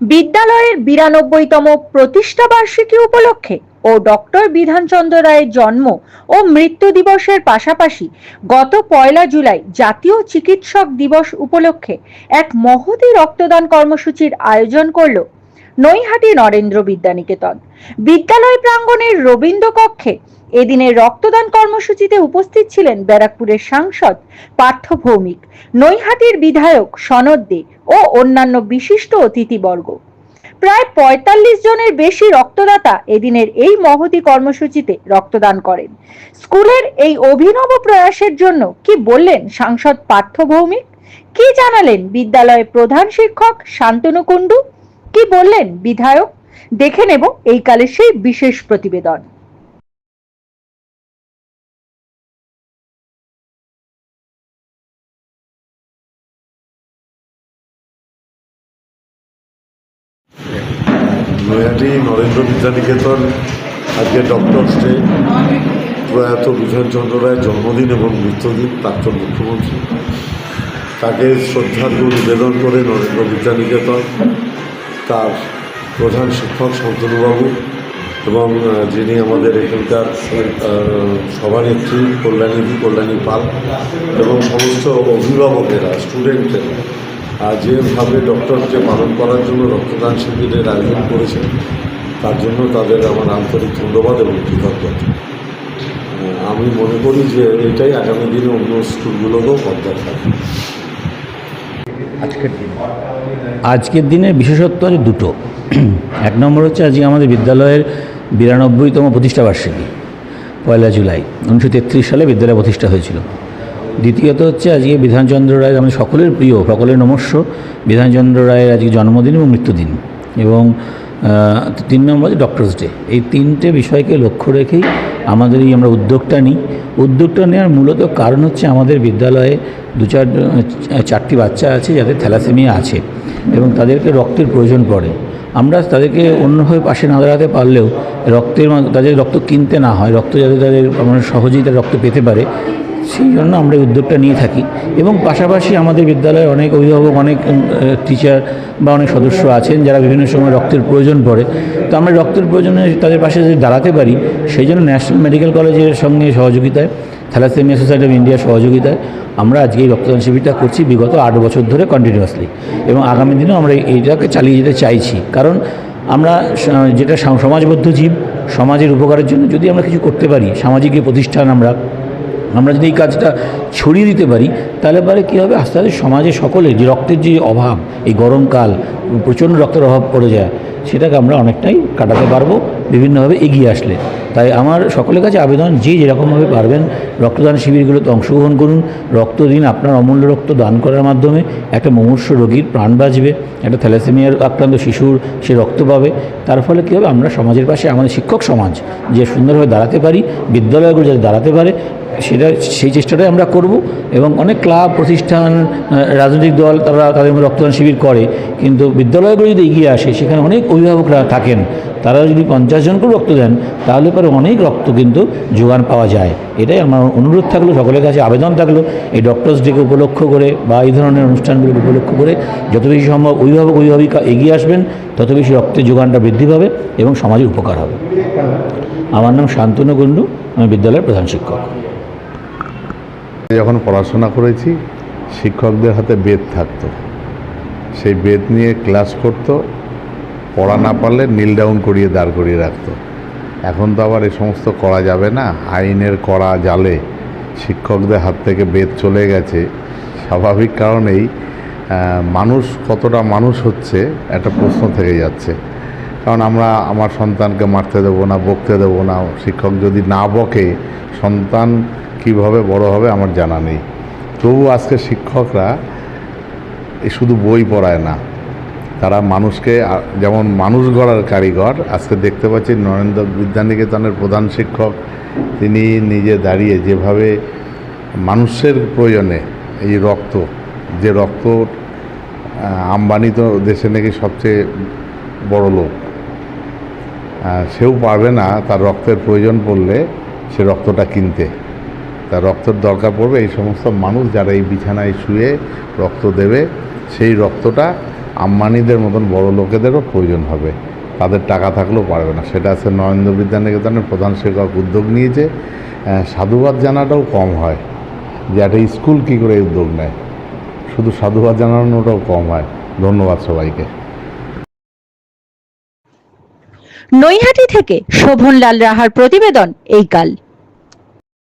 বিদ্যালয়ের 92তম প্রতিষ্ঠা বার্ষিকী উপলক্ষে ও ডক্টর বিধানচন্দ্র রায়ের জন্ম ও মৃত্যু দিবসের পাশাপাশি গত 1 জুলাই জাতীয় চিকিৎসক দিবস উপলক্ষে এক মহতী রক্তদান কর্মসূচির আয়োজন করল নৈহাটি নরেন্দ্র বিদ্যানিকেতন। বিদ্যালয় প্রাঙ্গণের রবীন্দ্র কক্ষে এদিনের রক্তদান কর্মসূচিতে উপস্থিত ছিলেন ব্যারাকপুরের সাংসদ পার্থ ভৌমিক, নৈহাটির বিধায়ক সনদ দে ও অন্যান্য বিশিষ্ট অতিথিবর্গ। প্রায় ৪৫ জনের বেশি রক্তদাতা এদিনের এই মহতী কর্মসূচিতে রক্তদান করেন। স্কুলের এই অভিনব প্রয়াসের জন্য কি বললেন সাংসদ পার্থ ভৌমিক, কি জানালেন বিদ্যালয়ের প্রধান শিক্ষক শান্তনু কুণ্ডু, কি বললেন বিধায়ক, দেখে নেব এই কালের সেই বিশেষ প্রতিবেদন। নৈহাটি নরেন্দ্র বিদ্যানিকেতন আজকে ডক্টরস ডে, প্রয়াত বিধানচন্দ্র রায়ের জন্মদিন এবং মৃত্যুদিন, প্রাক্তন মুখ্যমন্ত্রী। তাকে শ্রদ্ধার্ঘ্য নিবেদন করে নরেন্দ্র বিদ্যানিকেতন তার প্রধান শিক্ষক শান্তনুবাবু এবং যিনি আমাদের এখানকার সভানেত্রী কল্যাণী পাল এবং সমস্ত অভিভাবকেরা, স্টুডেন্টেরা যেভাবে ডক্টরকে পালন করার জন্য রক্তদান শিবিরের আয়োজন করেছেন, তার জন্য তাদের আমার আন্তরিক ধন্যবাদ এবং কৃতজ্ঞতা। আমি মনে করি যে এটাই আগামী দিনে অন্য স্কুলগুলোকেও পর্দায় থাকবে। আজকের দিনে বিশেষত্ব আছে দুটো। এক নম্বর হচ্ছে আজকে আমাদের বিদ্যালয়ের 92তম প্রতিষ্ঠাবার্ষিকী, 1 জুলাই 1933 সালে বিদ্যালয় প্রতিষ্ঠা হয়েছিল। দ্বিতীয়ত হচ্ছে আজকে বিধানচন্দ্র রায়, আমাদের সকলের প্রিয়, সকলের নমস্য বিধানচন্দ্র রায়ের আজকে জন্মদিন এবং মৃত্যুদিন, এবং 3 নম্বর ডক্টরস ডে। এই 3টে বিষয়কে লক্ষ্য রেখেই আমাদের আমরা উদ্যোগটা নিই। উদ্যোগটা নেওয়ার মূলত কারণ হচ্ছে আমাদের বিদ্যালয়ে 4টি বাচ্চা আছে যাদের থ্যালাসেমিয়া আছে এবং তাদেরকে রক্তের প্রয়োজন পড়ে। আমরা তাদেরকে অন্যভাবে পাশে না দাঁড়াতে পারলেও তাদের রক্ত কিনতে না হয়, রক্ত যাতে তাদের আমরা সহজেই তাদের রক্ত পেতে পারে, সেই জন্য আমরা এই উদ্যোগটা নিয়ে থাকি। এবং পাশাপাশি আমাদের বিদ্যালয়ে অনেক অভিভাবক, অনেক টিচার বা অনেক সদস্য আছেন যারা বিভিন্ন সময় রক্তের প্রয়োজন পড়ে। তো আমরা রক্তের প্রয়োজনে তাদের পাশে যদি দাঁড়াতে পারি, সেই জন্য ন্যাশনাল মেডিকেল কলেজের সঙ্গে সহযোগিতায়, থ্যালাসেমিয়া সোসাইটি অফ ইন্ডিয়ার সহযোগিতায় আমরা আজকে এই রক্তদান শিবিরটা করছি বিগত 8 বছর ধরে কন্টিনিউয়াসলি, এবং আগামী দিনেও আমরা এইটাকে চালিয়ে যেতে চাইছি। কারণ আমরা যেটা সমাজবদ্ধ জীব, সমাজের উপকারের জন্য যদি আমরা কিছু করতে পারি, সামাজিক এই প্রতিষ্ঠান আমরা যদি এই কাজটা ছড়িয়ে দিতে পারি, তাহলে পরে কী হবে, আস্তে আস্তে সমাজে সকলের যে রক্তের যে অভাব, এই গরমকাল প্রচণ্ড রক্তের অভাব পড়ে যায়, সেটাকে আমরা অনেকটাই কাটাতে পারবো বিভিন্নভাবে এগিয়ে আসলে। তাই আমার সকলের কাছে আবেদন, যে যেরকমভাবে পারবেন রক্তদান শিবিরগুলোতে অংশগ্রহণ করুন, রক্ত দিন। আপনার অমূল্য রক্ত দান করার মাধ্যমে একটা মুমূর্ষু রোগীর প্রাণ বাঁচবে, একটা থ্যালাসেমিয়ার আক্রান্ত শিশুর সে রক্ত পাবে। তার ফলে কী হবে, আমরা সমাজের পাশে, আমাদের শিক্ষক সমাজ যে সুন্দরভাবে দাঁড়াতে পারি, বিদ্যালয়গুলো যাতে দাঁড়াতে পারে, সেই চেষ্টাটাই আমরা করব। এবং অনেক ক্লাব, প্রতিষ্ঠান, রাজনৈতিক দল তাদের রক্তদান শিবির করে, কিন্তু বিদ্যালয়গুলো যদি এগিয়ে আসে, সেখানে অনেক অভিভাবকরা থাকেন, তারা যদি 50 জনকেও রক্ত দেন, তাহলে পরে অনেক রক্ত কিন্তু জোগান পাওয়া যায়। এটাই আমার অনুরোধ থাকলো, সকলের কাছে আবেদন থাকলো, এই ডক্টরস ডেকে উপলক্ষ করে বা এই ধরনের অনুষ্ঠানগুলোকে উপলক্ষ করে যত বেশি সম্ভব অভিভাবিকা এগিয়ে আসবেন, তত বেশি রক্তের যোগানটা বৃদ্ধি পাবে এবং সমাজের উপকার হবে। আমার নাম শান্তনু কুণ্ডু, আমি বিদ্যালয়ের প্রধান শিক্ষক। যখন পড়াশোনা করেছি, শিক্ষকদের হাতে বেদ থাকতো, সেই বেদ নিয়ে ক্লাস করতো, পড়া না পারলে নীল ডাউন করিয়ে দাঁড় করিয়ে রাখতো। এখন তো আবার এই সমস্ত করা যাবে না, আইনের কড়া জালে শিক্ষকদের হাত থেকে বেদ চলে গেছে। স্বাভাবিক কারণেই মানুষ কতটা মানুষ হচ্ছে একটা প্রশ্ন থেকে যাচ্ছে। কারণ আমরা আমার সন্তানকে মারতে দেবো না, বকতে দেবো না। শিক্ষক যদি না বকে, সন্তান কীভাবে বড় হবে আমার জানা নেই। তবু আজকে শিক্ষকরা শুধু বই পড়ায় না, তারা মানুষকে, যেমন মানুষ গড়ার কারিগর। আজকে দেখতে পাচ্ছি নরেন্দ্র বিদ্যানিকেতনের প্রধান শিক্ষক, তিনি নিজে দাঁড়িয়ে যেভাবে মানুষের প্রয়োজনে এই যে রক্ত আম্বানি তো দেশে নাকি সবচেয়ে বড় লোক, সেও পারবে না তার রক্তের প্রয়োজন পড়লে সে রক্তটা কিনতে। তার রক্তের দরকার পড়বে এই সমস্ত মানুষ যারা এই বিছানায় শুয়ে রক্ত দেবে, সেই রক্তটা আম্বানিদের মতন বড় লোকেদেরও প্রয়োজন হবে, তাদের টাকা থাকলেও পারবে না। সেটা আছে নরেন্দ্র বিদ্যানিকেতনের প্রধান শিক্ষক উদ্যোগ নিয়েছে। সাধুবাদ জানাটাও কম হয় যে একটা স্কুল কী করে উদ্যোগ নেয়, শুধু সাধুবাদ জানানোটাও কম হয়। ধন্যবাদ সবাইকে। নৈহাটি থেকে শোভনলাল রাহার প্রতিবেদন এই কাল।